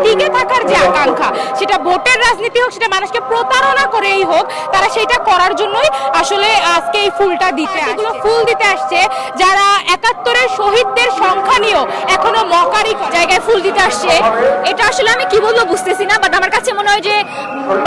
টিকে থাকার যে আকাঙ্ক্ষা, সেটা ভোটের রাজনীতি হোক, সেটা মানুষকে প্রতারণা করেই হোক, তারা সেটা করার জন্যই আসলে আজকে এই ফুলটা দিতে এগুলো ফুল দিতে আসছে। যারা ৭১-এর শহীদদের সংখ্যা নিয়েও এখনো মকারি জায়গায় ফুল দিতে আসছে। এটা আসলে আমি কি বলবো বুঝতেছি না, বাট আমার কাছে মনে হয় যে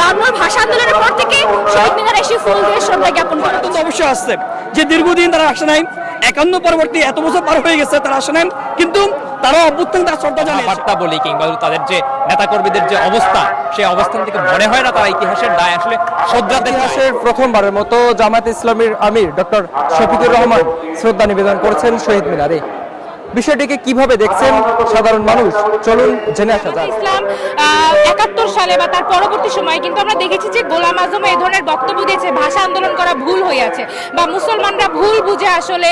বাংলার ভাষা আন্দোলনের পর থেকে শহীদ মিনারে এসে ফুল দিয়ে শ্রদ্ধা জ্ঞাপন করা তো অবশ্যই আসছে যে দীর্ঘদিন তারা আসে নাই, ৫১ পরবর্তী এত বছর পার হয়ে গেছে তারা আসে নাই, কিন্তু তারা অভ্যুত্থান তার শ্রদ্ধা জানিয়েছে। বার্তা বলি কিংবা তাদের যে নেতাকর্মীদের যে অবস্থা, সেই অবস্থান থেকে মনে হয় না তারা ইতিহাসের দায় আসলে শ্রদ্ধাতে ইতিহাসের প্রথমবারের মতো জামায়াত ইসলামীর আমির ডক্টর শফিকুর রহমান শ্রদ্ধা নিবেদন করেছেন শহীদ মিনারে। বিষয়টিকে কিভাবে দেখছেন সাধারণ মানুষ, চলুন জেনে আসা যাক। ইসলাম ৭১ সালে বা তার পরবর্তী সময়ে কিন্তু আমরা দেখেছি যে গোলাম আজম এই ধরনের বক্তব্য দিয়েছে, ভাষা আন্দোলন করা ভুল হয়েছে বা মুসলমানরা ভুল বুঝে আসলে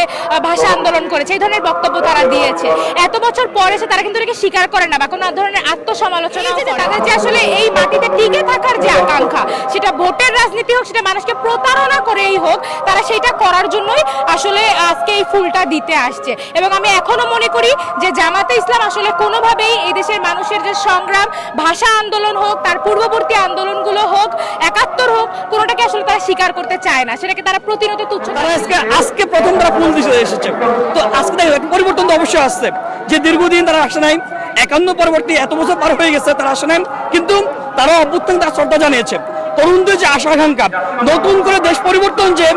ভাষা আন্দোলন করেছে, এই ধরনের বক্তব্য তারা দিয়েছে। এত বছর পরে এসে তারা কিন্তু এটাকে স্বীকার করে না বা কোনো ধরনের আত্মসমালোচনা, তাদের যে আসলে এই মাটিতে টিকে থাকার যে আকাঙ্ক্ষা, সেটা ভোটের রাজনীতি হোক, সেটা মানুষকে প্রতারণা করেই হোক, তারা সেটা করার জন্যই আসলে আজকে এই ফুলটা দিতে আসছে। এবং আমি এখনো মনে করি যে জামাতে ইসলাম আসলে কোনোভাবেই এই দেশের মানুষের যে সংগ্রাম, ভাষা আন্দোলন হোক, তার পূর্ববর্তী আন্দোলনগুলো হোক, ৭১ হোক, কোনোটাকে আসলে তারা স্বীকার করতে চায় না, সেটাকে তারা প্রতিনিয়ত তুচ্ছ। আজকে প্রথম তারা ফুল দিতে এসেছে, তো আজকে পরিবর্তন তো অবশ্যই আসছে যে দীর্ঘদিন তারা আসে নাই, ৫১ পরবর্তী এত বছর পার হয়ে গেছে তারা আসে নাই, কিন্তু তারা অভ্যুত্থান তার শ্রদ্ধা জানিয়েছে। তরুণদের যে আশা আকাঙ্ক্ষা, নতুন করে দেশ পরিবর্তন যে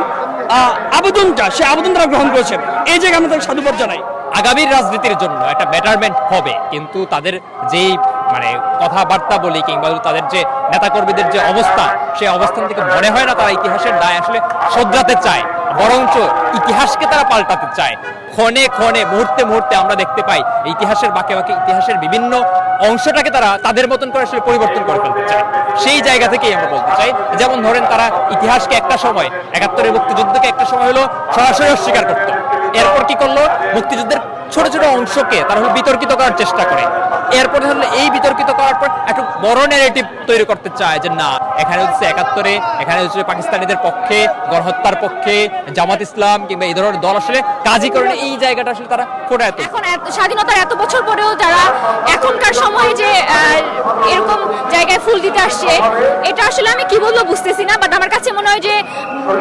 আবেদনটা, সে আবেদন তারা গ্রহণ করেছে, এই জায়গায় আমরা তাকে সাধুবাদ জানাই। আগামীর রাজনীতির জন্য একটা বেটারমেন্ট হবে, কিন্তু তাদের যেই কথাবার্তা বলি কিংবা তাদের যে নেতাকর্মীদের যে অবস্থা, সেই অবস্থান থেকে মনে হয় না তারা ইতিহাসের দায় আসলে শোধরাতে চায়, বরঞ্চ ইতিহাসকে তারা পাল্টাতে চায়। ক্ষণে ক্ষণে, মুহূর্তে মুহূর্তে আমরা দেখতে পাই ইতিহাসের বাঁকে বাঁকে ইতিহাসের বিভিন্ন অংশটাকে তারা তাদের মতন করে আসলে পরিবর্তন করে ফেলতে চায়। সেই জায়গা থেকেই আমরা বলতে চাই, যেমন ধরেন তারা ইতিহাসকে একটা সময়, ৭১-এর মুক্তিযুদ্ধকে একটা সময় হলো সরাসরি অস্বীকার করত, এরপর কি করলো, মুক্তিযুদ্ধের ছোট ছোট অংশকে তারা বিতর্কিত করার চেষ্টা করে, এরপরে হলো এই বিতর্কিত করার পর একটু বড় ন্যারেটিভ তৈরি করতে চায় যে না, এখানে হচ্ছে ৭১-এ, এখানে হচ্ছে পাকিস্তানিদের পক্ষে, গণহত্যার পক্ষে জামাত ইসলাম কিংবা এই ধরনের দল আসলে কাজই করে। এই জায়গাটা আসলে তারা ফোটায়। এখন স্বাধীনতার এত বছর পরেও যারা এখনকার সময়ে যে এরকম জায়গায় ফুল দিতে আসছে, এটা আসলে আমি কি বলবো বুঝতেছি না, বাট আমার কাছে মনে হয় যে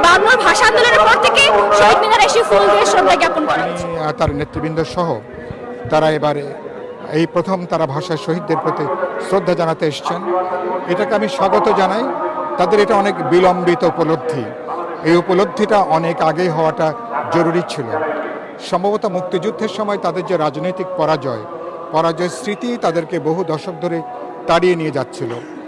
বাংলার ভাষা আন্দোলনের পর থেকে শহীদ মিনারে এসে ফুল দিয়ে শ্রদ্ধা জ্ঞাপন করা হচ্ছে। তার নেতৃবৃন্দ সহ তারা এবারে এই প্রথম তারা ভাষা শহীদদের প্রতি শ্রদ্ধা জানাতে এসছেন, এটাকে আমি স্বাগত জানাই। তাদের এটা অনেক বিলম্বিত উপলব্ধি, এই উপলব্ধিটা অনেক আগে হওয়াটা জরুরি ছিল। সম্ভবত মুক্তিযুদ্ধের সময় তাদের যে রাজনৈতিক পরাজয় স্মৃতি তাদেরকে বহু দশক ধরে তাড়িয়ে নিয়ে যাচ্ছিল।